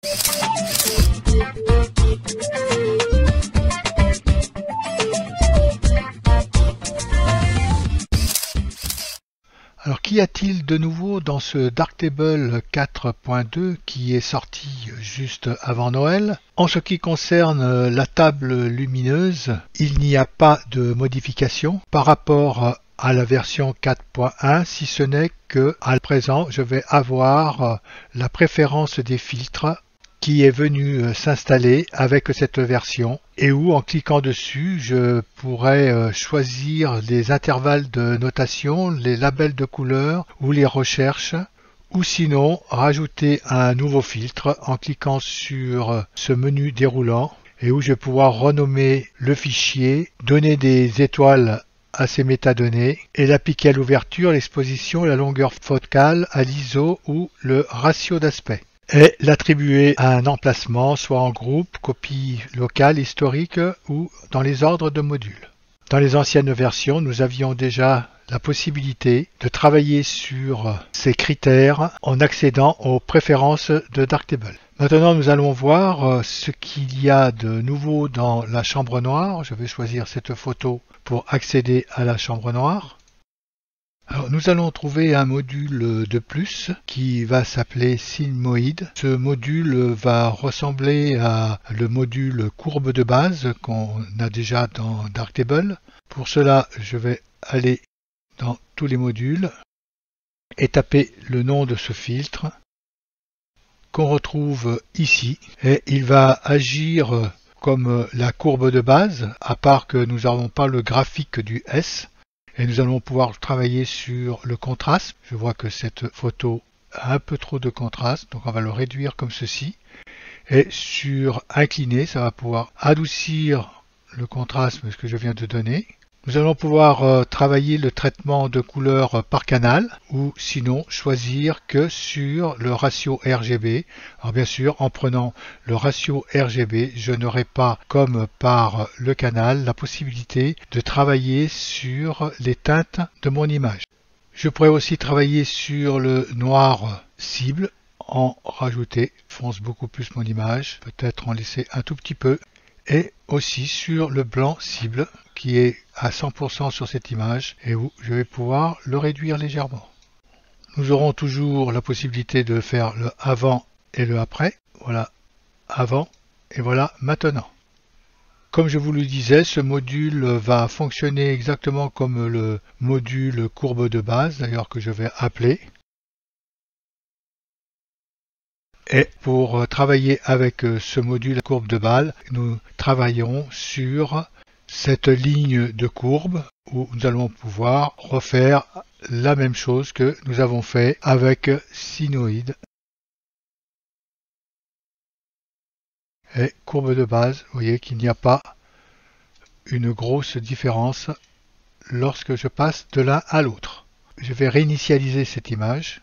Alors qu'y a-t-il de nouveau dans ce Darktable 4.2 qui est sorti juste avant Noël? En ce qui concerne la table lumineuse, il n'y a pas de modification par rapport à la version 4.1, si ce n'est que à présent je vais avoir la préférence des filtres qui est venu s'installer avec cette version et où en cliquant dessus je pourrais choisir les intervalles de notation, les labels de couleurs ou les recherches, ou sinon rajouter un nouveau filtre en cliquant sur ce menu déroulant et où je vais pouvoir renommer le fichier, donner des étoiles à ces métadonnées et l'appliquer à l'ouverture, l'exposition, la longueur focale, à l'ISO ou le ratio d'aspect. Et l'attribuer à un emplacement, soit en groupe, copie locale, historique ou dans les ordres de modules. Dans les anciennes versions, nous avions déjà la possibilité de travailler sur ces critères en accédant aux préférences de Darktable. Maintenant, nous allons voir ce qu'il y a de nouveau dans la chambre noire. Je vais choisir cette photo pour accéder à la chambre noire. Alors, nous allons trouver un module de plus qui va s'appeler Sigmoid. Ce module va ressembler à le module courbe de base qu'on a déjà dans Darktable. Pour cela, je vais aller dans tous les modules et taper le nom de ce filtre qu'on retrouve ici. Et il va agir comme la courbe de base, à part que nous n'avons pas le graphique du S. Et nous allons pouvoir travailler sur le contraste. Je vois que cette photo a un peu trop de contraste, donc on va le réduire comme ceci. Et sur incliner, ça va pouvoir adoucir le contraste que je viens de donner. Nous allons pouvoir travailler le traitement de couleurs par canal ou sinon choisir que sur le ratio RGB. Alors bien sûr, en prenant le ratio RGB, je n'aurai pas, comme par le canal, la possibilité de travailler sur les teintes de mon image. Je pourrais aussi travailler sur le noir cible, en rajouter, fonce beaucoup plus mon image, peut-être en laisser un tout petit peu. Et aussi sur le blanc cible qui est à 100% sur cette image et où je vais pouvoir le réduire légèrement. Nous aurons toujours la possibilité de faire le avant et le après. Voilà avant et voilà maintenant. Comme je vous le disais, ce module va fonctionner exactement comme le module courbe de base, d'ailleurs que je vais appeler. Et pour travailler avec ce module courbe de base, nous travaillerons sur cette ligne de courbe où nous allons pouvoir refaire la même chose que nous avons fait avec Sigmoid. Et courbe de base, vous voyez qu'il n'y a pas une grosse différence lorsque je passe de l'un à l'autre. Je vais réinitialiser cette image.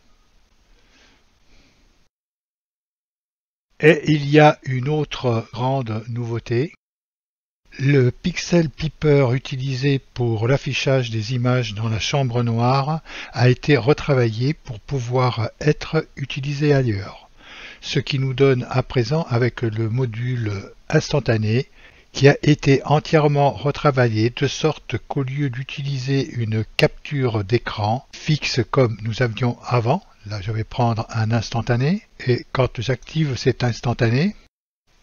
Et il y a une autre grande nouveauté. Le pixel piper utilisé pour l'affichage des images dans la chambre noire a été retravaillé pour pouvoir être utilisé ailleurs. Ce qui nous donne à présent avec le module instantané qui a été entièrement retravaillé de sorte qu'au lieu d'utiliser une capture d'écran fixe comme nous avions avant, là je vais prendre un instantané et quand j'active cet instantané,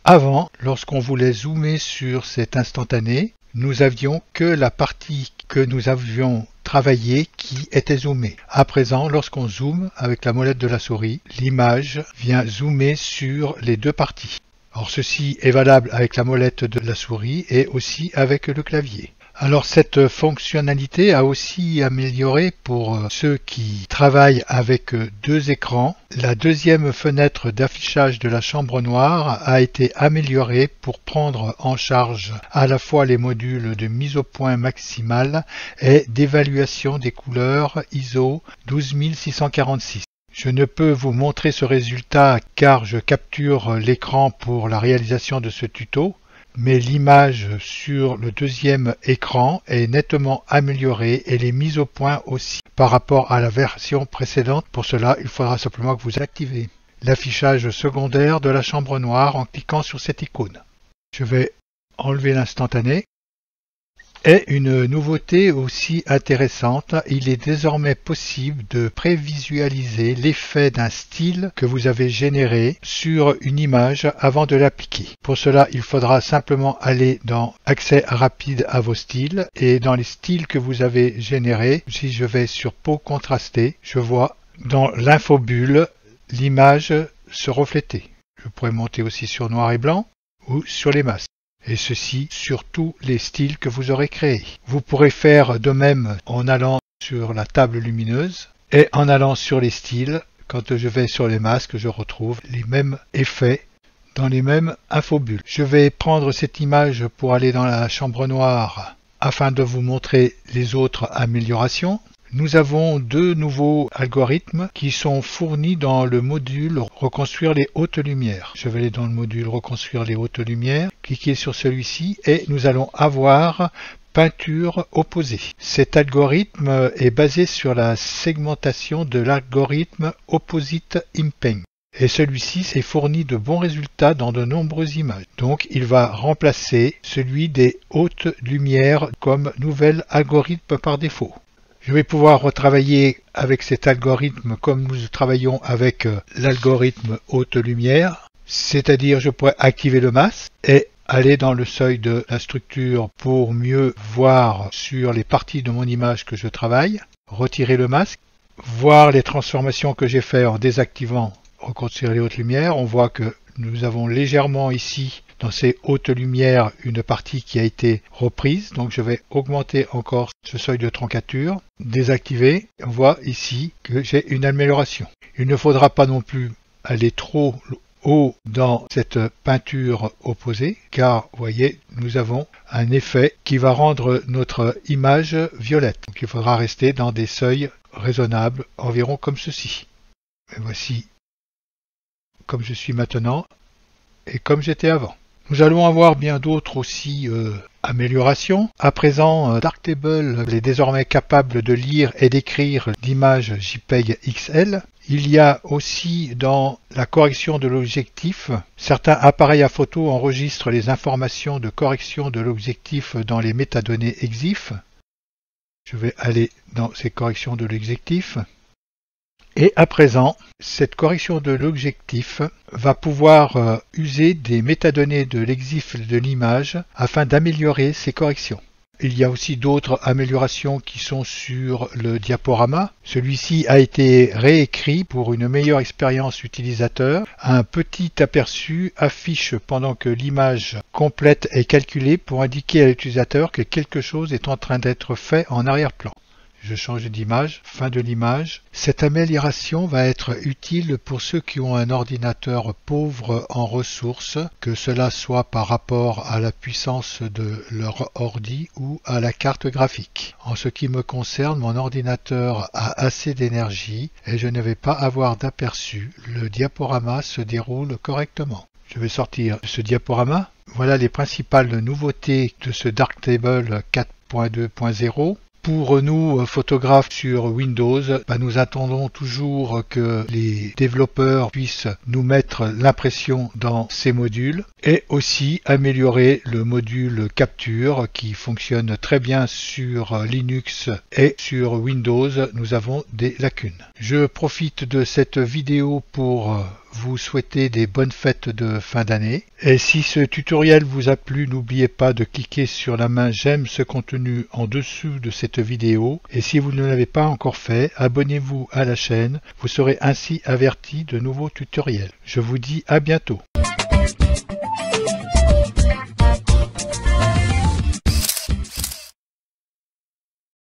avant, lorsqu'on voulait zoomer sur cet instantané, nous avions que la partie que nous avions travaillée qui était zoomée. À présent, lorsqu'on zoome avec la molette de la souris, l'image vient zoomer sur les deux parties. Alors ceci est valable avec la molette de la souris et aussi avec le clavier. Alors cette fonctionnalité a aussi amélioré pour ceux qui travaillent avec deux écrans. La deuxième fenêtre d'affichage de la chambre noire a été améliorée pour prendre en charge à la fois les modules de mise au point maximale et d'évaluation des couleurs ISO 12646. Je ne peux vous montrer ce résultat car je capture l'écran pour la réalisation de ce tuto. Mais l'image sur le deuxième écran est nettement améliorée et les mises au point aussi par rapport à la version précédente. Pour cela, il faudra simplement que vous activez. l'affichage secondaire de la chambre noire en cliquant sur cette icône. Je vais enlever l'instantané. Et une nouveauté aussi intéressante, il est désormais possible de prévisualiser l'effet d'un style que vous avez généré sur une image avant de l'appliquer. Pour cela, il faudra simplement aller dans Accès rapide à vos styles et dans les styles que vous avez générés, si je vais sur peau contrastée, je vois dans l'infobulle l'image se refléter. Je pourrais monter aussi sur noir et blanc ou sur les masques. Et ceci sur tous les styles que vous aurez créés. Vous pourrez faire de même en allant sur la table lumineuse et en allant sur les styles. Quand je vais sur les masques, je retrouve les mêmes effets dans les mêmes infobules. Je vais prendre cette image pour aller dans la chambre noire afin de vous montrer les autres améliorations. Nous avons deux nouveaux algorithmes qui sont fournis dans le module Reconstruire les hautes lumières. Je vais aller dans le module Reconstruire les hautes lumières, cliquer sur celui-ci et nous allons avoir peinture opposée. Cet algorithme est basé sur la segmentation de l'algorithme Opposite Imping. Et celui-ci est fourni de bons résultats dans de nombreuses images. Donc il va remplacer celui des hautes lumières comme nouvel algorithme par défaut. Je vais pouvoir retravailler avec cet algorithme comme nous travaillons avec l'algorithme haute lumière, c'est-à-dire je pourrais activer le masque et aller dans le seuil de la structure pour mieux voir sur les parties de mon image que je travaille, retirer le masque, voir les transformations que j'ai faites en désactivant Reconstruire les hautes lumières. On voit que nous avons légèrement ici dans ces hautes lumières une partie qui a été reprise, donc je vais augmenter encore ce seuil de troncature, désactiver, on voit ici que j'ai une amélioration. Il ne faudra pas non plus aller trop haut dans cette peinture opposée, car vous voyez, nous avons un effet qui va rendre notre image violette. Donc il faudra rester dans des seuils raisonnables, environ comme ceci. Et voici comme je suis maintenant et comme j'étais avant. Nous allons avoir bien d'autres aussi améliorations. À présent, Darktable est désormais capable de lire et d'écrire d'images JPEG XL. Il y a aussi dans la correction de l'objectif, certains appareils à photo enregistrent les informations de correction de l'objectif dans les métadonnées EXIF. Je vais aller dans ces corrections de l'objectif. Et à présent, cette correction de l'objectif va pouvoir user des métadonnées de l'exif de l'image afin d'améliorer ces corrections. Il y a aussi d'autres améliorations qui sont sur le diaporama. Celui-ci a été réécrit pour une meilleure expérience utilisateur. Un petit aperçu affiche pendant que l'image complète est calculée pour indiquer à l'utilisateur que quelque chose est en train d'être fait en arrière-plan. Je change d'image, fin de l'image. Cette amélioration va être utile pour ceux qui ont un ordinateur pauvre en ressources, que cela soit par rapport à la puissance de leur ordi ou à la carte graphique. En ce qui me concerne, mon ordinateur a assez d'énergie et je ne vais pas avoir d'aperçu. Le diaporama se déroule correctement. Je vais sortir ce diaporama. Voilà les principales nouveautés de ce Darktable 4.2.0. Pour nous, photographes sur Windows, nous attendons toujours que les développeurs puissent nous mettre l'impression dans ces modules et aussi améliorer le module capture qui fonctionne très bien sur Linux et sur Windows. Nous avons des lacunes. Je profite de cette vidéo pour vous souhaiter des bonnes fêtes de fin d'année. Et si ce tutoriel vous a plu, n'oubliez pas de cliquer sur la main j'aime ce contenu en dessous de cette vidéo. Et si vous ne l'avez pas encore fait, abonnez-vous à la chaîne. Vous serez ainsi averti de nouveaux tutoriels. Je vous dis à bientôt.